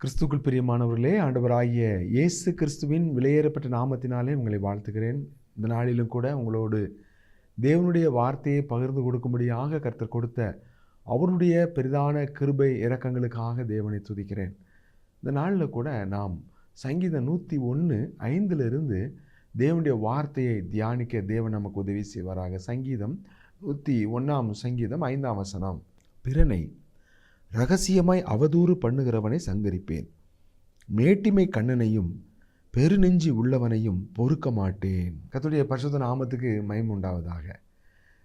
கிறிஸ்துக்குள் பிரியமானவர்களே, ஆண்டவராகிய இயேசு கிறிஸ்துவின் விலையேறப்பட்ட நாமத்தினாலே உங்களை வாழ்த்துகிறேன். இந்த நாளிலும் கூட உங்களோடு தேவனுடைய வார்த்தையை பகிர்ந்து கொடுக்கும்படியாக கர்த்தர் கொடுத்த அவருடைய பெரிதான கிருபை இரக்கங்களுக்காக தேவனை துதிக்கிறேன். இந்த நாளில் கூட நாம் சங்கீதம் 101:5 தேவனுடைய வார்த்தையை தியானிக்க தேவன் நமக்கு உதவி செய்வாராக. சங்கீதம் 101 பிறனை இரகசியமாய் அவதூறு பண்ணுகிறவனை சங்கரிப்பேன், மேட்டிமை கண்ணனையும் பெருநெஞ்சி உள்ளவனையும் பொறுக்க மாட்டேன். கர்த்தருடைய பரிசுத்த நாமத்துக்கு மகிமை உண்டாவதாக.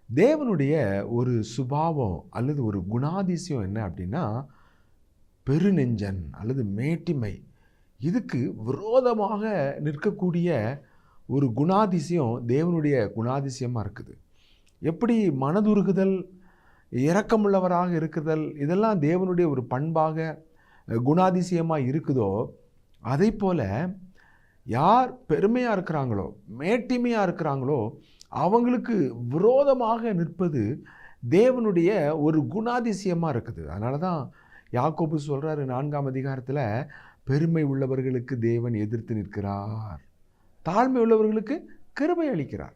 தேவனுடைய ஒரு சுபாவம் அல்லது ஒரு குணாதிசயம் என்ன அப்படின்னா பெருநெஞ்சன் அல்லது மேட்டிமை. இதுக்கு விரோதமாக நிற்கக்கூடிய ஒரு குணாதிசயம் தேவனுடைய குணாதிசயமாக இருக்குது. எப்படி மனதுருகுதல், இரக்கமுள்ளவராக இருக்குதல், இதெல்லாம் தேவனுடைய ஒரு பண்பாக குணாதிசயமாக இருக்குதோ, அதை போல் யார் பெருமையாக இருக்கிறாங்களோ, மேட்டிமையாக இருக்கிறாங்களோ, அவங்களுக்கு விரோதமாக நிற்பது தேவனுடைய ஒரு குணாதிசயமாக இருக்குது. அதனால தான் யாக்கோபு சொல்கிறாரு 4 பெருமை உள்ளவர்களுக்கு தேவன் எதிர்த்து நிற்கிறார், தாழ்மை உள்ளவர்களுக்கு கிருபை அளிக்கிறார்.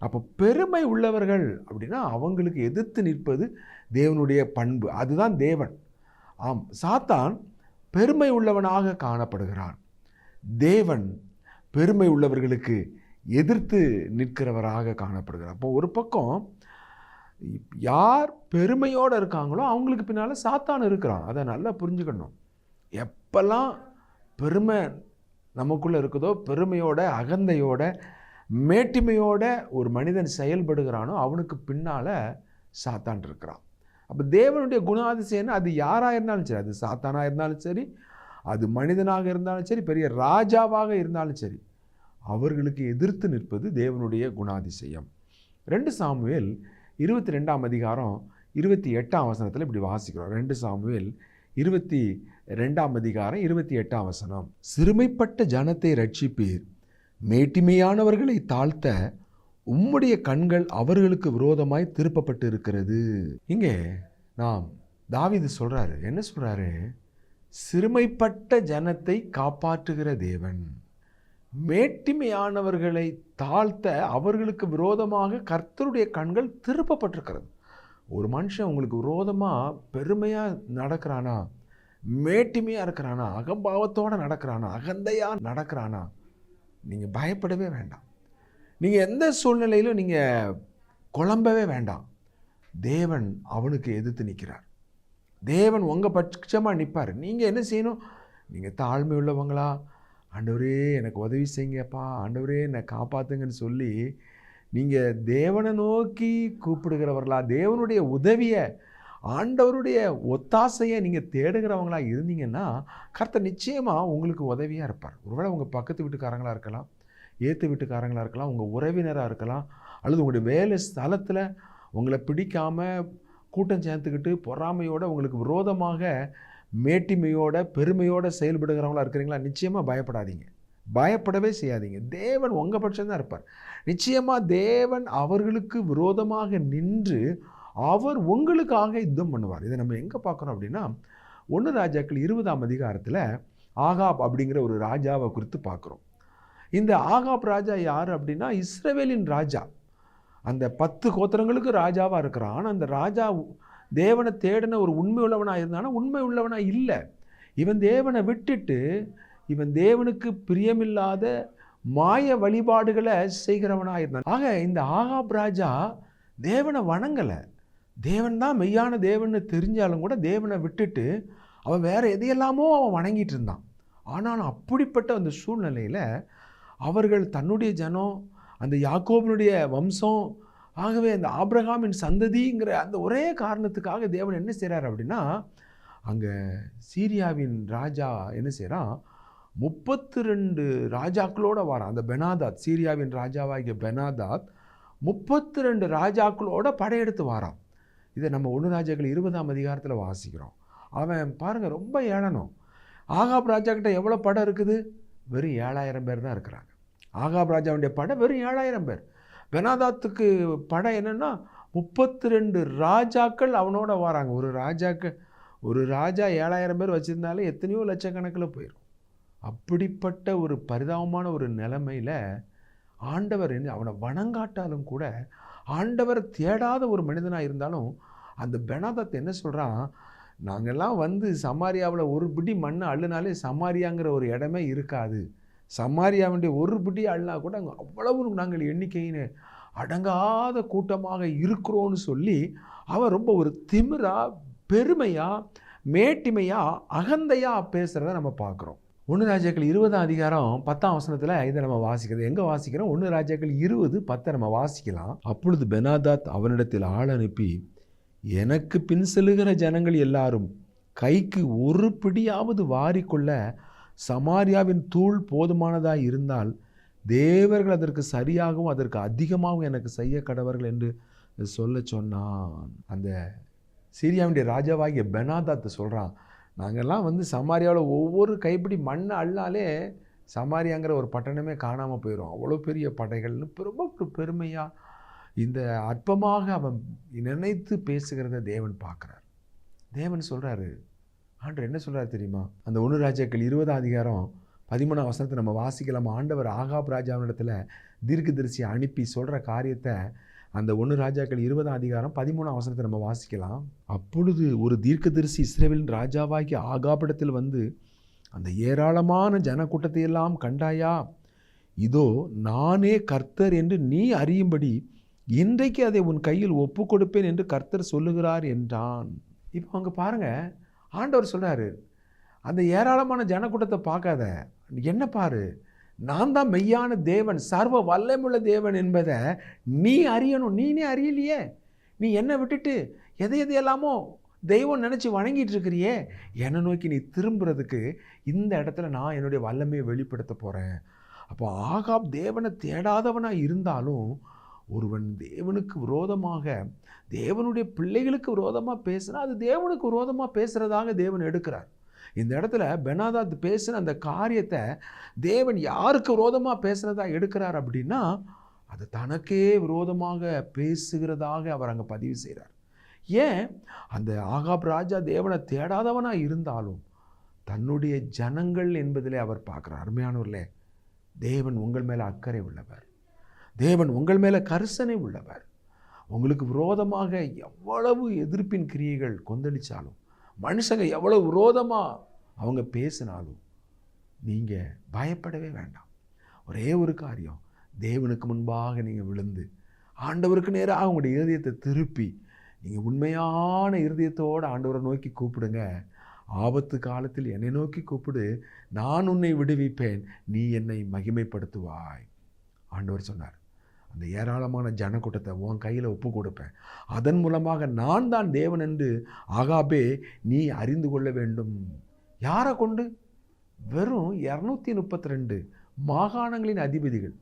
அப்போ பெருமை உள்ளவர்கள் அப்படின்னா அவங்களுக்கு எதிர்த்து நிற்பது தேவனுடைய பண்பு, அதுதான் தேவன். ஆம், சாத்தான் பெருமை உள்ளவனாக காணப்படுகிறான். தேவன் பெருமை உள்ளவர்களுக்கு எதிர்த்து நிற்கிறவராக காணப்படுகிறார். அப்போ ஒரு பக்கம் யார் பெருமையோடு இருக்காங்களோ அவங்களுக்கு பின்னால் சாத்தான் இருக்கிறான். அதை நல்லா புரிஞ்சுக்கணும். எப்பெல்லாம் பெருமை நமக்குள்ளே இருக்குதோ, பெருமையோட அகந்தையோட மேட்டிமையோட ஒரு மனிதன் செயல்படுகிறானோ அவனுக்கு பின்னால் சாத்தான் இருக்கிறான். அப்போ தேவனுடைய குணாதிசயம் அது யாராக இருந்தாலும் சரி, அது சாத்தானாக இருந்தாலும் சரி, அது மனிதனாக இருந்தாலும் சரி, பெரிய ராஜாவாக இருந்தாலும் சரி, அவர்களுக்கு எதிர்த்து நிற்பது தேவனுடைய குணாதிசயம். 2 சாமுவேல் 22:28 இப்படி வாசிக்கிறோம். 2 சாமுவேல் 22:28 சிறுமைப்பட்ட ஜனத்தை ரட்சிப்பீர், மேட்டிமையானவர்களை தாழ்த்த உம்முடைய கண்கள் அவர்களுக்கு விரோதமாய் திருப்பப்பட்டு இருக்கிறது. இங்கே நாம் தாவீது சொல்றாரு, என்ன சொல்றாரு? சிறுமைப்பட்ட ஜனத்தை காப்பாற்றுகிற தேவன், மேட்டிமையானவர்களை தாழ்த்த அவர்களுக்கு விரோதமாக கர்த்தருடைய கண்கள் திருப்பப்பட்டிருக்கிறது. ஒரு மனுஷன் உங்களுக்கு விரோதமாக பெருமையாக நடக்கிறானா, மேட்டிமையாக இருக்கிறானா, அகம்பாவத்தோடு நடக்கிறானா, அகந்தையாக நடக்கிறானா, நீங்கள் பயப்படவே வேண்டாம். நீங்கள் எந்த சூழ்நிலையிலும் நீங்கள் குழம்பவே வேண்டாம். தேவன் அவனுக்கு எதிர்த்து நிற்கிறார். தேவன் உங்கள் பட்சமாக நிற்பார். நீங்கள் என்ன செய்யணும்? நீங்கள் தாழ்மை உள்ளவங்களா, ஆண்டவரே எனக்கு உதவி செய்யுங்கப்பா, ஆண்டவரே என்னை காப்பாற்றுங்கன்னு சொல்லி நீங்கள் தேவனை நோக்கி கூப்பிடுகிறவர்களா, தேவனுடைய உதவியை, ஆண்டவருடைய ஒத்தாசையை நீங்கள் தேடுகிறவங்களா இருந்தீங்கன்னா கர்த்தர் நிச்சயமாக உங்களுக்கு உதவியாக இருப்பார். ஒருவேளை உங்கள் பக்கத்து வீட்டுக்காரங்களாக இருக்கலாம், ஏற்று வீட்டுக்காரங்களாக இருக்கலாம், உங்கள் உறவினராக இருக்கலாம், அல்லது உங்களுடைய வேலை ஸ்தலத்தில் உங்களை பிடிக்காமல் கூட்டம் சேர்த்துக்கிட்டு பொறாமையோடு உங்களுக்கு விரோதமாக மேட்டிமையோட பெருமையோடு செயல்படுகிறவங்களா இருக்கிறீங்களா? நிச்சயமாக பயப்படாதீங்க, பயப்படவே செய்யாதீங்க. தேவன் உங்கள் பட்சம் தான் இருப்பார். நிச்சயமாக தேவன் அவர்களுக்கு விரோதமாக நின்று அவர் உங்களுக்காக யுத்தம் பண்ணுவார். இதை நம்ம எங்கே பார்க்குறோம் அப்படின்னா 1 ராஜாக்கள் 20 ஆகாப் அப்படிங்கிற ஒரு ராஜாவை குறித்து பார்க்குறோம். இந்த ஆகாப் ராஜா யார் அப்படின்னா இஸ்ரவேலின் ராஜா. அந்த 10 கோத்திரங்களுக்கு ராஜாவாக இருக்கிறான். ஆனால் அந்த ராஜா தேவனை தேடின ஒரு உண்மை உள்ளவனாக இருந்தானா உண்மை உள்ளவனாக இல்லை. இவன் தேவனை விட்டுட்டு இவன் தேவனுக்கு பிரியமில்லாத மாய வழிபாடுகளை செய்கிறவனாக இருந்தான். ஆக இந்த ஆகாப் ராஜா தேவனை வணங்கலை. தேவன் தான் மெய்யான தேவன்னு தெரிஞ்சாலும் கூட தேவனை விட்டுட்டு அவன் வேறு எதையெல்லாமோ அவன் வணங்கிட்டு இருந்தான். ஆனால் அப்படிப்பட்ட அந்த சூழ்நிலையில் அவர்கள் தன்னுடைய ஜனம், அந்த யாக்கோபினுடைய வம்சம், ஆகவே அந்த ஆபிரகாமின் சந்ததிங்கிற அந்த ஒரே காரணத்துக்காக தேவன் என்ன செய்கிறார் அப்படின்னா, அங்கே சீரியாவின் ராஜா என்ன செய்கிறான், 32 ராஜாக்களோடு வரான். அந்த பெனாதாத், சீரியாவின் ராஜாவாகிய பெனாதாத் 32 ராஜாக்களோட படையெடுத்து வாரான். இதை நம்ம 1 ராஜாக்கள் 20 வாசிக்கிறோம். அவன் பாருங்கள் ரொம்ப ஏளனம். ஆகாப் ராஜா கிட்ட எவ்வளோ படம் இருக்குது? வெறும் 7000 பேர் தான் இருக்கிறாங்க. ஆகாப் ராஜாவுடைய படை வெறும் 7000 பேர். பெனாதாத்துக்கு படம் என்னென்னா 32 ராஜாக்கள் அவனோட வராங்க. ஒரு ராஜாக்கு ஒரு ராஜா 7,000 பேர் வச்சுருந்தாலும் எத்தனையோ லட்சக்கணக்கில் போயிடும். அப்படிப்பட்ட ஒரு பரிதாபமான ஒரு நிலைமையில் ஆண்டவர் அவனை வணங்காட்டாலும் கூட, ஆண்டவரை தேடாத ஒரு மனிதனாக இருந்தாலும், அந்த பெனாதாத் என்ன சொல்கிறான், நாங்கள்லாம் வந்து சமாரியாவில் ஒரு பிடி மண்ணை அள்ளுனாலே சமாரியாங்கிற ஒரு இடமே இருக்காது. சமாரியாவுடைய ஒரு பிடி அள்ளினா கூட அங்கே அவ்வளவு நாங்கள் எண்ணிக்கைன்னு அடங்காத கூட்டமாக இருக்கிறோன்னு சொல்லி அவன் ரொம்ப ஒரு திமிரா, பெருமையா, மேட்டிமையா, அகந்தையா பேசுகிறத நம்ம பார்க்குறோம். 1 ராஜாக்கள் 20ஆம் அதிகாரம் 10ஆம் வசனத்தில் இதை நம்ம வாசிக்கிறது எங்கே வாசிக்கிறோம்? 1 ராஜாக்கள் 20:10 நம்ம வாசிக்கலாம். அப்பொழுது பெனாதாத் அவனிடத்தில் ஆள் அனுப்பி, எனக்கு பின் செல்லுகிற ஜனங்கள் எல்லாரும் கைக்கு ஒரு பிடியாவது வாரிக்கொள்ள சமாரியாவின் தூள் போதுமானதாக இருந்தால் தேவர்கள் அதற்கு சரியாகவும் அதற்கு அதிகமாகவும் எனக்கு செய்ய கடவர்கள் என்று சொல்ல சொன்னான். அந்த சீரியாவுடைய ராஜாவாகிய பெனாதாத் சொல்கிறான், நாங்கள்லாம் வந்து சமாரியாவில் ஒவ்வொரு கைப்பிடி மண்ணை அள்ளாலே சமாரியாங்கிற ஒரு பட்டணமே காணாமல் போயிடும். அவ்வளோ பெரிய படைகள்னு ரொம்ப ஒரு பெருமையாக இந்த அற்பமாக அவன் நினைத்து பேசுகிறத தேவன் பார்க்குறார். தேவன் சொல்கிறாரு, ஆண்டவர் என்ன சொல்கிறார் தெரியுமா? அந்த 1 ராஜாக்கள் 20ஆம் அதிகாரம் 13ஆம் வசனத்தை நம்ம வாசிக்கலாம். ஆண்டவர் ஆகாப் ராஜாவினிடத்தில் தீர்க்கதரிசியை அனுப்பி சொல்கிற காரியத்தை அந்த 1 ராஜாக்கள் 20ஆம் அதிகாரம் 13ஆம் வசனத்தை நம்ம வாசிக்கலாம். அப்பொழுது ஒரு தீர்க்கதரிசி இஸ்ரவேலின் ராஜாவாகி ஆகாபிடத்தில் வந்து, அந்த ஏராளமான ஜனக்கூட்டத்தை எல்லாம் கண்டாயா? இதோ நானே கர்த்தர் என்று நீ அறியும்படி இன்றைக்கு அதை உன் கையில் ஒப்பு கொடுப்பேன் என்று கர்த்தர் சொல்லுகிறார் என்றான். இப்போ அங்கே பாருங்கள், ஆண்டவர் சொல்கிறாரு, அந்த ஏராளமான ஜனக்கூட்டத்தை பார்க்காத, என்ன பாரு, நான் தான் மெய்யான தேவன், சர்வ வல்லமுள்ள தேவன் என்பதை நீ அறியணும். நீனே அறியலையே. நீ என்னை விட்டுட்டு எதையெல்லாமோ தெய்வம் நினச்சி வணங்கிட்டு இருக்கிறியே. என்னை நோக்கி நீ திரும்புறதுக்கு இந்த இடத்துல நான் என்னுடைய வல்லமையை வெளிப்படுத்த போகிறேன். அப்போ ஆகாப் தேவனை தேடாதவனாக இருந்தாலும் ஒருவன் தேவனுக்கு விரோதமாக, தேவனுடைய பிள்ளைகளுக்கு விரோதமாக பேசுனா அது தேவனுக்கு விரோதமாக பேசுகிறதாக தேவன் எடுக்கிறார். இந்த இடத்துல பெனாதாத் பேசின அந்த காரியத்தை தேவன் யாருக்கு விரோதமாக பேசுகிறதா எடுக்கிறார் அப்படின்னா, அது தனக்கே விரோதமாக பேசுகிறதாக அவர் அங்கே பதிவு செய்கிறார். ஏன்? அந்த ஆகாப் ராஜா தேவனை தேடாதவனாக இருந்தாலும் தன்னுடைய ஜனங்கள் என்பதிலே அவர் பார்க்குறார். அருமையானவர்களே, தேவன் உங்கள் மேலே அக்கறை உள்ளவர், தேவன் உங்கள் மேலே கரிசனை உள்ளவர். உங்களுக்கு விரோதமாக எவ்வளவு எதிர்ப்பின் கிரியைகள் கொந்தளித்தாலும், மனுஷங்க எவ்வளவு விரோதமாக அவங்க பேசினாலும் நீங்கள் பயப்படவே வேண்டாம். ஒரே ஒரு காரியம், தேவனுக்கு முன்பாக நீங்கள் விழுந்து ஆண்டவருக்கு நேராக உங்களுடைய இருதயத்தை திருப்பி நீங்கள் உண்மையான இருதயத்தோடு ஆண்டவரை நோக்கி கூப்பிடுங்க. ஆபத்து காலத்தில் என்னை நோக்கி கூப்பிடு, நான் உன்னை விடுவிப்பேன், நீ என்னை மகிமைப்படுத்துவாய். ஆண்டவர் சொன்னார், அந்த ஏராளமான ஜனக்கூட்டத்தை உன் கையில் ஒப்பு கொடுப்பேன், அதன் மூலமாக நான் தான் தேவன் என்று ஆகாபே நீ அறிந்து கொள்ள வேண்டும். யாரை கொண்டு? வெறும் 232 மாகாணங்களின் அதிபதிகள்,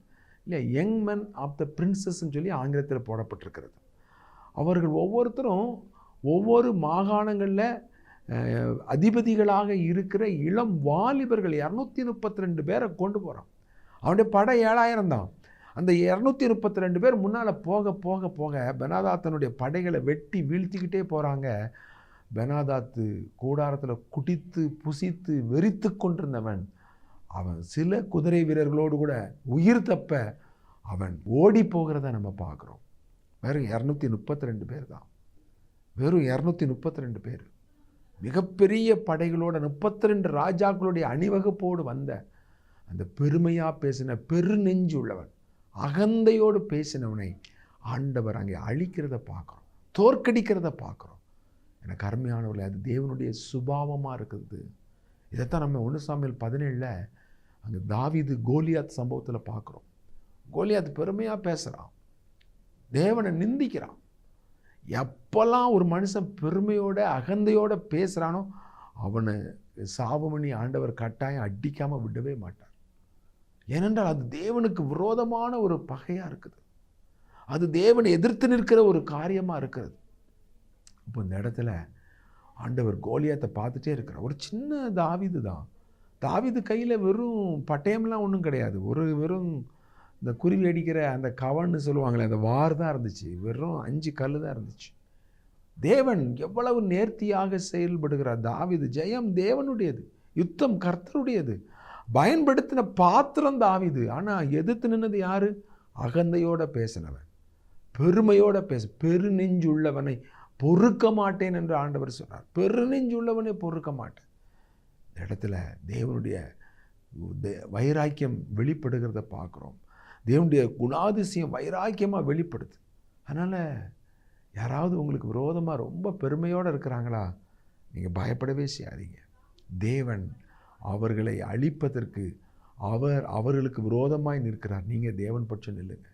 இல்லை, யங் மென் ஆஃப் த பிரின்சஸ்ன்னு சொல்லி ஆங்கிலத்தில் போடப்பட்டிருக்கிறது. அவர்கள் ஒவ்வொருத்தரும் ஒவ்வொரு மாகாணங்களில் அதிபதிகளாக இருக்கிற இளம் வாலிபர்கள் 232 பேரை கொண்டு போகிறான். அவனுடைய படை 7000 தான். அந்த 232 பேர் முன்னால் போக போக போக பெனாதாத்தனுடைய படைகளை வெட்டி வீழ்த்திக்கிட்டே போகிறாங்க. பெனாதாத்து கூடாரத்தில் குடித்து புசித்து வெறித்து கொண்டிருந்தவன் அவன் சில குதிரை வீரர்களோடு கூட உயிர் தப்ப அவன் ஓடி போகிறத நம்ம பார்க்குறோம். வெறும் 232 பேர் தான், வெறும் 232 பேர். மிகப்பெரிய படைகளோட 32 ராஜாக்களுடைய அணிவகுப்போடு வந்த அந்த பெருமையாக பேசின பெருநெஞ்சு உள்ளவன், அகந்தையோடு பேசினவனை ஆண்டவர் அங்கே அழிக்கிறத பார்க்குறோம், தோற்கடிக்கிறத பார்க்குறோம். எனக்கு அருமையானவர்களே, அது தேவனுடைய சுபாவமாக இருக்குது. இதைத்தான் நம்ம 1 சாமுவேல் 17 அங்கே தாவீது கோலியாத் சம்பவத்தில் பார்க்குறோம். கோலியாத் பெருமையாக பேசுகிறான், தேவனை நிந்திக்கிறான். எப்போல்லாம் ஒரு மனுஷன் பெருமையோட அகந்தையோடு பேசுகிறானோ அவனை சாபமணி ஆண்டவர் கட்டாயம் அடிக்காமல் விடவே மாட்டார். ஏனென்றால் அது தேவனுக்கு விரோதமான ஒரு பகையாக இருக்குது, அது தேவனை எதிர்த்து நிற்கிற ஒரு காரியமாக இருக்கிறது. இப்போ இந்த இடத்துல ஆண்டவர் கோலியாத்தை பார்த்துட்டே இருக்கிறார். ஒரு சின்ன தாவீது தான். தாவீது கையில் வெறும் பட்டயம்லாம் ஒன்றும் கிடையாது, வெறும் இந்த குருவி அடிக்கிற அந்த கவன்னு சொல்லுவாங்களே அந்த வார் தான் இருந்துச்சு. வெறும் 5 கல் தான் இருந்துச்சு. தேவன் எவ்வளவு நேர்த்தியாக செயல்படுகிறார். தாவீது, ஜெயம் தேவனுடையது, யுத்தம் கர்த்தருடையது. பயன்படுத்தின பாத்திரம் தாவீது. ஆனால் எதிர்த்து நின்னது யாரு? அகந்தையோட பேசினவன், பெருமையோட பெருநெஞ்சுள்ளவனை பொறுக்க மாட்டேன் என்று ஆண்டவர் சொன்னார். பெருநெஞ்சுள்ளவனை பொறுக்க மாட்டேன். இந்த இடத்துல தேவனுடைய வைராக்கியம் வெளிப்படுகிறத பார்க்குறோம். தேவனுடைய குணாதிசயம் வைராக்கியமாக வெளிப்படுது. அதனால் யாராவது உங்களுக்கு விரோதமாக ரொம்ப பெருமையோடு இருக்கிறாங்களா, நீங்கள் பயப்படவே செய்யாதீங்க. தேவன் அவர்களை அழிப்பதற்கு அவர்களுக்கு விரோதமாய் நிற்கிறார். நீங்கள் தேவன் பட்சம் நில்லுங்க.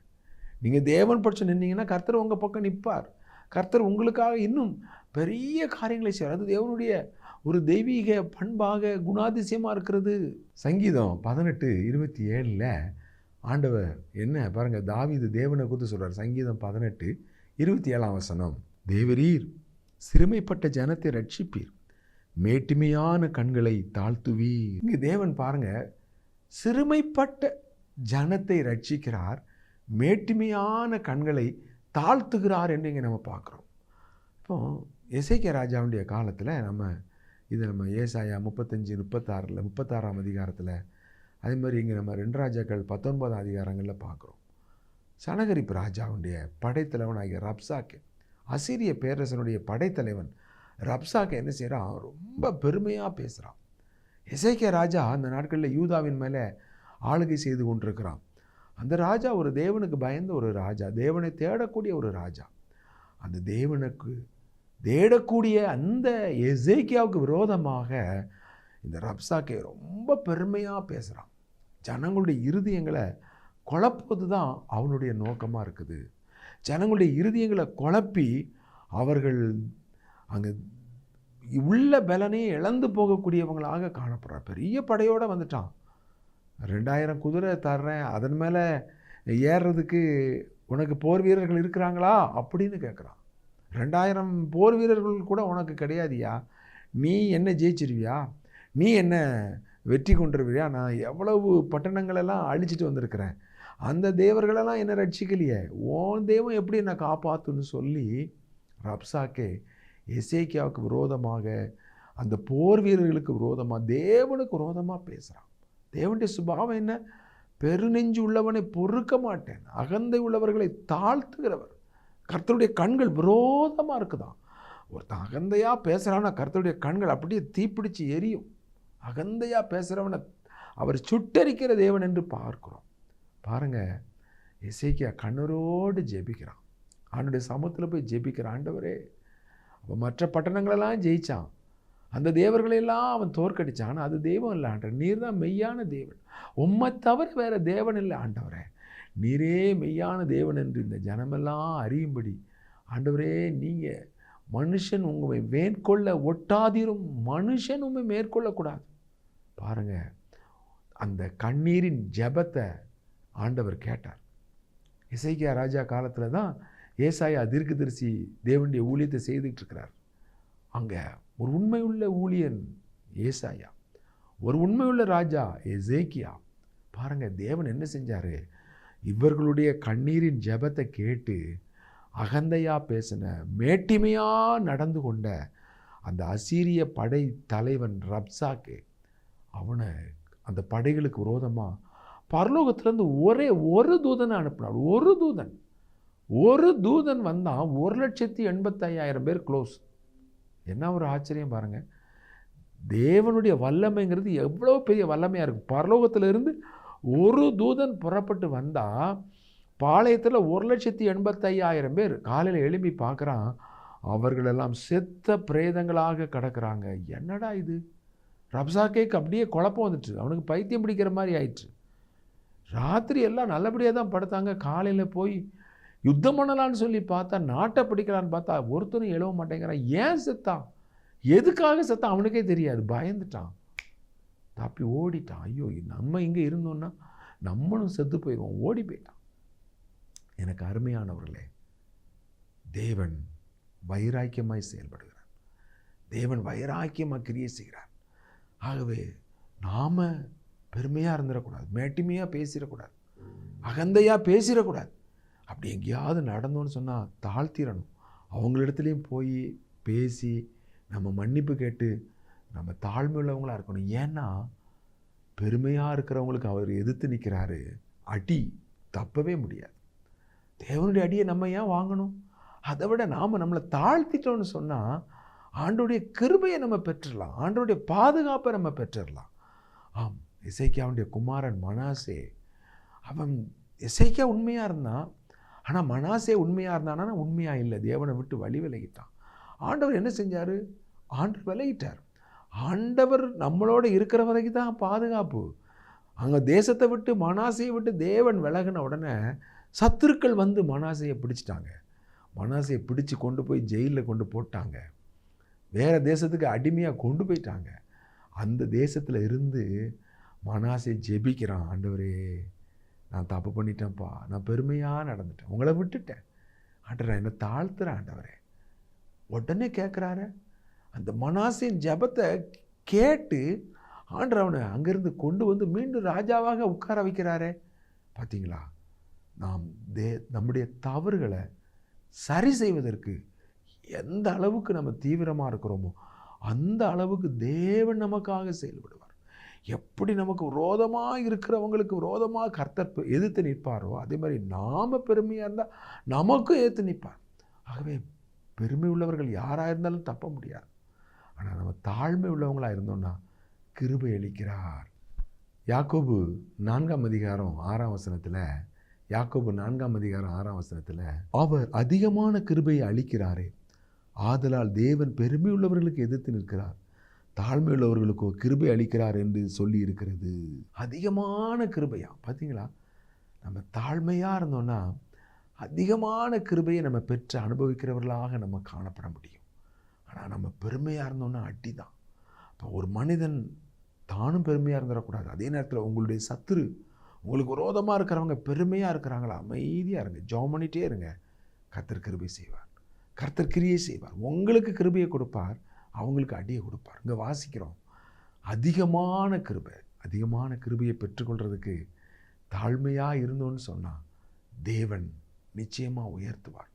நீங்கள் தேவன் பட்சம் நின்னீங்கன்னா கர்த்தர் உங்கள் பக்கம் நிற்பார். கர்த்தர் உங்களுக்காக இன்னும் பெரிய காரியங்களை செய்வார். அது தேவனுடைய ஒரு தெய்வீக பண்பாக குணாதிசயமாக இருக்கிறது. சங்கீதம் 18:27 ஆண்டவர் என்ன பாருங்கள், தாவீது தேவனை குறித்து சொல்கிறார். சங்கீதம் 18:27 தேவரீர் சிறுமைப்பட்ட ஜனத்தை ரட்சிப்பீர், மேட்டிமையான கண்களை தாழ்த்துவீர். இங்கே தேவன் பாருங்க, சிறுமைப்பட்ட ஜனத்தை ரட்சிக்கிறார், மேட்டிமையான கண்களை தாழ்த்துகிறார் என்று இங்கே நம்ம பார்க்குறோம். இப்போ எசேக்கியா ராஜாவுடைய காலத்தில் நம்ம ஏசாயா 35-36 அதிகாரத்தில், அதே மாதிரி இங்கே நம்ம 2 ராஜாக்கள் 19 அதிகாரங்களில் பார்க்குறோம். சனகரிப்பு ராஜாவுடைய படைத்தலைவன் ஆகிய ரப்சாக்கே, அசீரிய பேரரசனுடைய படைத்தலைவன் ரப்சாக்கே என்ன செய்கிறான்? ரொம்ப பெருமையாக பேசுகிறான். எசேக்கியா ராஜா அந்த நாட்களில் யூதாவின் மேலே ஆளுகை செய்து கொண்டிருக்கிறான். அந்த ராஜா ஒரு தேவனுக்கு பயந்த ஒரு ராஜா, தேவனை தேடக்கூடிய ஒரு ராஜா. அந்த தேவனுக்கு தேடக்கூடிய அந்த எசேக்கியாவுக்கு விரோதமாக இந்த ரப்சாக்கே ரொம்ப பெருமையாக பேசுகிறான். ஜனங்களுடைய இருதயங்களை குழப்பது தான் அவனுடைய நோக்கமாக இருக்குது. ஜனங்களுடைய இருதயங்களை குழப்பி அவர்கள் அங்கே உள்ள பலனையே இழந்து போகக்கூடியவங்களாக காணப்படுறார். பெரிய படையோடு வந்துட்டான். 2000 குதிரை தர்றேன், அதன் மேலே ஏறுறதுக்கு உனக்கு போர் வீரர்கள் இருக்கிறாங்களா அப்படின்னு கேட்குறான். 2000 போர் வீரர்கள் கூட உனக்கு கிடையாதியா, நீ என்ன ஜெயிச்சிருவியா, நீ என்ன வெற்றி கொண்டுருவியா, நான் எவ்வளவு பட்டணங்களெல்லாம் அழிச்சிட்டு வந்திருக்கிறேன், அந்த தேவர்களெல்லாம் என்ன ரட்சிக்கலையே, உன் தெய்வம் எப்படி என்னை காப்பாற்றுன்னு சொல்லி ரப்சாக்கே எசேக்கியாவுக்கு விரோதமாக, அந்த போர் வீரர்களுக்கு விரோதமாக, தேவனுக்கு விரோதமாக பேசுகிறான். தேவனுடைய சுபாவம் என்ன? பெருநெஞ்சு உள்ளவனை பொறுக்க மாட்டேன், அகந்தை உள்ளவர்களை தாழ்த்துகிறவர். கர்த்தருடைய கண்கள் விரோதமாக இருக்குதான். ஒருத்தன் அகந்தையாக பேசுகிறான்னா கர்த்தருடைய கண்கள் அப்படியே தீப்பிடிச்சு எரியும். அகந்தையாக பேசுகிறவனை அவர் சுட்டரிக்கிற தேவன் என்று பார்க்குறோம். பாருங்கள், எசேக்கியா கண்ணரோடு ஜெபிக்கிறான். அவனுடைய சமூகத்தில் போய் ஜெபிக்கிறான். ஆண்டவரே, அவன் மற்ற பட்டணங்களெல்லாம் ஜெயித்தான், அந்த தேவர்களெல்லாம் அவன் தோற்கடித்தான். அது தெய்வம் இல்லை ஆண்டவர், நீர் தான் மெய்யான தேவன், உம்மை தவிர வேறு தேவன் இல்லை ஆண்டவரே, நீரே மெய்யான தேவன் என்று இந்த ஜனமெல்லாம் அறியும்படி ஆண்டவரே, நீங்கள் மனுஷன் உங்களை மேற்கொள்ள ஒட்டாதிரும், மனுஷன் உண்மை மேற்கொள்ளக்கூடாது. பாருங்கள், அந்த கண்ணீரின் ஜெபத்தை ஆண்டவர் கேட்டார். எசேக்கியா ராஜா காலத்தில் தான் ஏசாயா தீர்க்கதரிசி தேவனுடைய ஊழியத்தை செய்துக்கிட்டு இருக்கிறார். அங்கே ஒரு உண்மையுள்ள ஊழியன் ஏசாயா, ஒரு உண்மையுள்ள ராஜா எசேக்கியா. பாருங்கள், தேவன் என்ன செஞ்சார்? இவர்களுடைய கண்ணீரின் ஜெபத்தை கேட்டு அகந்தையாக பேசின, மேட்டிமையாக நடந்து கொண்ட அந்த அசீரிய படை தலைவன் ரப்சாக்கே, அவனை அந்த படைகளுக்கு விரோதமாக பரலோகத்திலேருந்து ஒரு தூதனை அனுப்பினார். ஒரு தூதன் வந்தால் 1,85,000 பேர் க்ளோஸ். என்ன ஒரு ஆச்சரியம் பாருங்கள். தேவனுடைய வல்லமைங்கிறது எவ்வளோ பெரிய வல்லமையாக இருக்குது. பரலோகத்திலிருந்து ஒரு தூதன் புறப்பட்டு வந்தால் பாளையத்தில் 1,85,000 பேர் காலையில் எழும்பி பார்க்குறான். அவர்களெல்லாம் செத்த பிரேதங்களாக கிடக்கிறாங்க. என்னடா இது? ரப்சாக்கேக்கு அப்படியே குழப்பம் வந்துட்டு, அவனுக்கு பைத்தியம் பிடிக்கிற மாதிரி ஆயிடுச்சு. ராத்திரி எல்லாம் நல்லபடியாக தான் படுத்தாங்க. காலையில் போய் யுத்தம் பண்ணலான்னு சொல்லி பார்த்தா, நாட்டை பிடிக்கலான்னு பார்த்தா ஒருத்தரும் எழுவ மாட்டேங்கிறான். ஏன் செத்தான், எதுக்காக செத்தான் அவனுக்கே தெரியாது. பயந்துட்டான், தப்பி ஓடிட்டான். ஐயோ, நம்ம இங்கே இருந்தோன்னா நம்மளும் செத்து போயிடுவோம், ஓடி போயிட்டான். எனக்கு அருமையானவர்களே, தேவன் வைராக்கியமாய் செயல்படுகிறார். தேவன் வைராக்கியமாக கிரியை செய்கிறார். ஆகவே நாம் பெருமையாக இருந்துடக்கூடாது, மேட்டிமையாக பேசிடக்கூடாது, அகந்தையாக பேசிடக்கூடாது. அப்படி எங்கேயாவது நடந்தோன்னு சொன்னால் தாழ்த்திடணும். அவங்களிடத்துலையும் போய் பேசி நம்ம மன்னிப்பு கேட்டு நம்ம தாழ்மை உள்ளவங்களாக இருக்கணும். ஏன்னா பெருமையாக இருக்கிறவங்களுக்கு அவர் எதிர்த்து நிற்கிறாரு. அடி தப்பவே முடியாது. தேவனுடைய அடியை நம்ம ஏன் வாங்கணும்? அதை விட நாம் நம்மளை தாழ்த்திட்டோன்னு சொன்னால் ஆண்டோடைய கிருபையை நம்ம பெற்றுடலாம், ஆண்டோடைய பாதுகாப்பை நம்ம பெற்றுடலாம். ஆம், எசேக்கியாவுடைய குமாரன் மனாசே, அவன் எசேக்கியா உண்மையாக இருந்தான், ஆனால் மனாசே உண்மையாக இருந்தானா? உண்மையாக இல்லை, தேவனை விட்டு வழி விலகிட்டான். ஆண்டவர் என்ன செஞ்சார்? ஆண்டவர் விலகிட்டார். ஆண்டவர் நம்மளோட இருக்கிற வரைக்கும் தான் பாதுகாப்பு. அங்கே தேசத்தை விட்டு மனாசையை விட்டு தேவன் விலகின உடனே சத்துருக்கள் வந்து மனாசையை பிடிச்சிட்டாங்க. மனாசையை பிடிச்சி கொண்டு போய் ஜெயிலில் கொண்டு போட்டாங்க. வேறு தேசத்துக்கு அடிமையாக கொண்டு போயிட்டாங்க. அந்த தேசத்தில் இருந்து மனாசை ஜெபிக்கிறான், ஆண்டவரே நான் தப்பு பண்ணிட்டேன்ப்பா, நான் பெருமையாக நடந்துட்டேன், உங்களை விட்டுட்டேன் ஆண்டவரே, என்னை தாழ்த்துறேன் ஆண்டவரே. உடனே கேட்குறாரு. அந்த மனாசையின் ஜெபத்தை கேட்டு ஆண்டவர் அவனை அங்கேருந்து கொண்டு வந்து மீண்டும் ராஜாவாக உட்கார வைக்கிறாரே. பார்த்தீங்களா? நாம் நம்முடைய தவறுகளை சரி செய்வதற்கு எந்த அளவுக்கு நம்ம தீவிரமாக இருக்கிறோமோ அந்த அளவுக்கு தேவன் நமக்காக செயல்படுவார். எப்படி நமக்கு விரோதமாக இருக்கிறவங்களுக்கு விரோதமாக கர்த்தர் எதிர்த்து நிற்பாரோ அதே மாதிரி நாம் பெருமையாக இருந்தால் நமக்கும் எதிர்த்து நிற்பார். ஆகவே பெருமை உள்ளவர்கள் யாராக இருந்தாலும் தப்ப முடியாது. ஆனால் நம்ம தாழ்மை உள்ளவங்களாக இருந்தோம்னா கிருபை அளிக்கிறார். யாக்கோபு 4ஆம் அதிகாரம் 6ஆம் வசனத்தில், யாக்கோபு 4ஆம் அதிகாரம் 6ஆம் வசனத்தில், அவர் அதிகமான கிருபையை அளிக்கிறாரே, ஆதலால் தேவன் பெருமை உள்ளவர்களுக்கு எதிர்த்து நிற்கிறார், தாழ்மை உள்ளவர்களுக்கோ கிருபை அளிக்கிறார் என்று சொல்லி இருக்கிறது. அதிகமான கிருபையா? பார்த்தீங்களா? நம்ம தாழ்மையாக இருந்தோம்னா அதிகமான கிருபையை நம்ம பெற்று அனுபவிக்கிறவர்களாக நம்ம காணப்பட முடியும். ஆனால் நம்ம பெருமையாக இருந்தோம்னா அடி தான். இப்போ ஒரு மனிதன் தானும் பெருமையாக இருந்துடக்கூடாது. அதே நேரத்தில் உங்களுடைய சத்துரு, உங்களுக்கு விரோதமாக இருக்கிறவங்க பெருமையாக இருக்கிறாங்களா, அமைதியாக இருங்க, ஜெபம் பண்ணிகிட்டே இருங்க. கர்த்தர் கிருபை செய்வார், கர்த்தர் கிரியை செய்வார். உங்களுக்கு கிருபையை கொடுப்பார், அவங்களுக்கு அடியை கொடுப்பார். இங்கே வாசிக்கிறோம், அதிகமான கிருபை. அதிகமான கிருபையை பெற்றுக்கொள்கிறதுக்கு தாழ்மையாக இருந்தோன்னு சொன்னால் தேவன் நிச்சயமாக உயர்த்துவார்.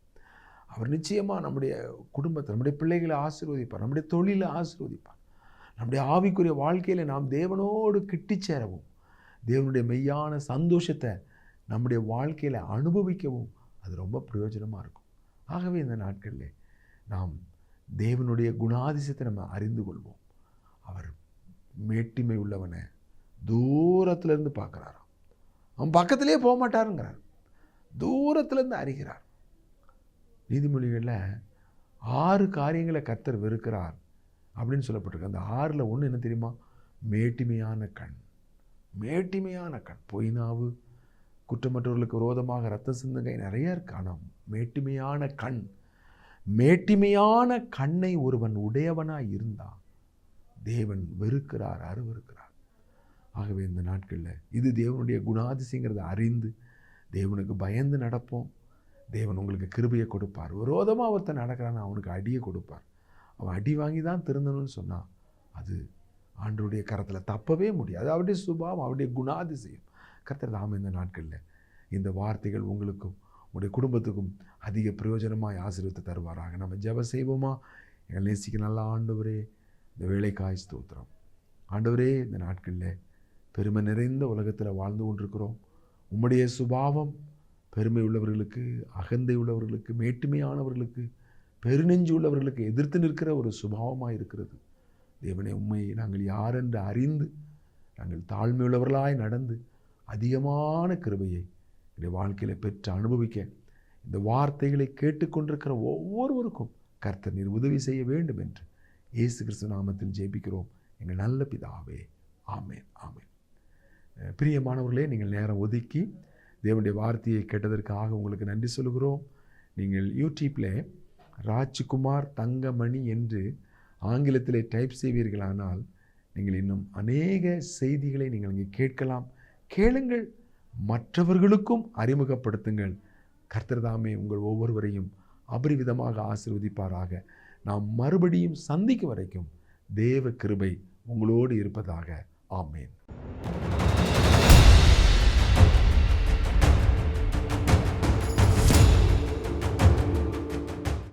அவர் நிச்சயமாக நம்முடைய குடும்பத்தை, நம்முடைய பிள்ளைகளை ஆசீர்வதிப்பார், நம்முடைய தொழிலை ஆசீர்வதிப்பார். நம்முடைய ஆவிக்குரிய வாழ்க்கையில் நாம் தேவனோடு கிட்டி சேரவும், தேவனுடைய மெய்யான சந்தோஷத்தை நம்முடைய வாழ்க்கையில் அனுபவிக்கவும் அது ரொம்ப பிரயோஜனமாக இருக்கும். ஆகவே இந்த நாட்களில் நாம் தேவனுடைய குணாதிசயத்தை நம்ம அறிந்து கொள்வோம். அவர் மேட்டிமை உள்ளவனை தூரத்துலேருந்து பார்க்குறாராம். அவன் பக்கத்திலே போக மாட்டாருங்கிறார், தூரத்துலேருந்து அறிகிறார். நீதிமொழிகளில் 6 காரியங்களை கர்த்தர் வெறுக்கிறார் அப்படின்னு சொல்லப்பட்டிருக்கு. அந்த 6ல் ஒன்று என்ன தெரியுமா? மேட்டிமையான கண். மேட்டிமையான கண், பொய்னாவு, குற்றமற்றவர்களுக்கு விரோதமாக ரத்த சிந்துகை, நிறைய இருக்கு. ஆனால் மேட்டிமையான கண், மேட்டிமையான கண்ணை ஒருவன் உடையவனாக இருந்தால் தேவன் வெறுக்கிறார், அருவருக்கிறார். ஆகவே இந்த நாட்களில் இது தேவனுடைய குணாதிசயங்கிறத அறிந்து தேவனுக்கு பயந்து நடப்போம். தேவன் உங்களுக்கு கிருபையை கொடுப்பார். விரோதமாக ஒருத்தன் நடக்கிறான்னு அவனுக்கு அடியை கொடுப்பார். அவன் அடி வாங்கி தான் திருந்தணும்னு சொன்னால் அது ஆண்டவருடைய கரத்தில் தப்பவே முடியாது. அது அவருடைய சுபாவம், அவருடைய குணாதிசயம். கர்த்தர் தாம் இந்த நாட்களில் இந்த வார்த்தைகள் உங்களுக்கும் உங்களுடைய குடும்பத்துக்கும் அதிக பிரயோஜனமாக ஆசீர்வதித்து தருவாராக. நம்ம ஜெபம் செய்வோமா? எங்கள் நேசிக்க நல்ல ஆண்டவரே, இந்த வேலைக்காய் ஸ்தோத்திரம். ஆண்டவரே, இந்த நாட்களில் பெருமை நிறைந்த உலகத்தில் வாழ்ந்து கொண்டிருக்கிறோம். உம்முடைய சுபாவம் பெருமை உள்ளவர்களுக்கு, அகந்தை உள்ளவர்களுக்கு, மேட்டுமையானவர்களுக்கு, பெருநெஞ்சு உள்ளவர்களுக்கு எதிர்த்து நிற்கிற ஒரு சுபாவமாக இருக்கிறது. தேவனே, உம்மை நாங்கள் யாரென்று அறிந்து நாங்கள் தாழ்மையுள்ளவர்களாய் நடந்து அதிகமான கிருபையை என்னுடைய வாழ்க்கையில் பெற்று அனுபவிக்க இந்த வார்த்தைகளை கேட்டுக்கொண்டிருக்கிற ஒவ்வொருவருக்கும் கர்த்தர் நீர் உதவி செய்ய வேண்டும் என்று இயேசு கிறிஸ்து நாமத்தில் ஜெபிக்கிறோம் எங்கள் நல்ல பிதாவே. ஆமேன், ஆமேன். பிரியமானவர்களே, நீங்கள் நேரம் ஒதுக்கி தேவனுடைய வார்த்தையை கேட்டதற்காக உங்களுக்கு நன்றி சொல்கிறோம். நீங்கள் யூடியூப்பில் ராஜ்குமார் தங்கமணி என்று ஆங்கிலத்தில் டைப் செய்வீர்களானால் நீங்கள் இன்னும் அநேக செய்திகளை நீங்கள் இங்கே கேட்கலாம். கேளுங்கள், மற்றவர்களுக்கும் அறிமுகப்படுத்துங்கள். கர்த்தர் தாமே உங்கள் ஒவ்வொருவரையும் அபரிவிதமாக ஆசீர்வதிப்பாராக. நாம் மறுபடியும் சந்திக்கும் வரைக்கும் தேவ கிருபை உங்களோடு இருப்பதாக. ஆமேன்.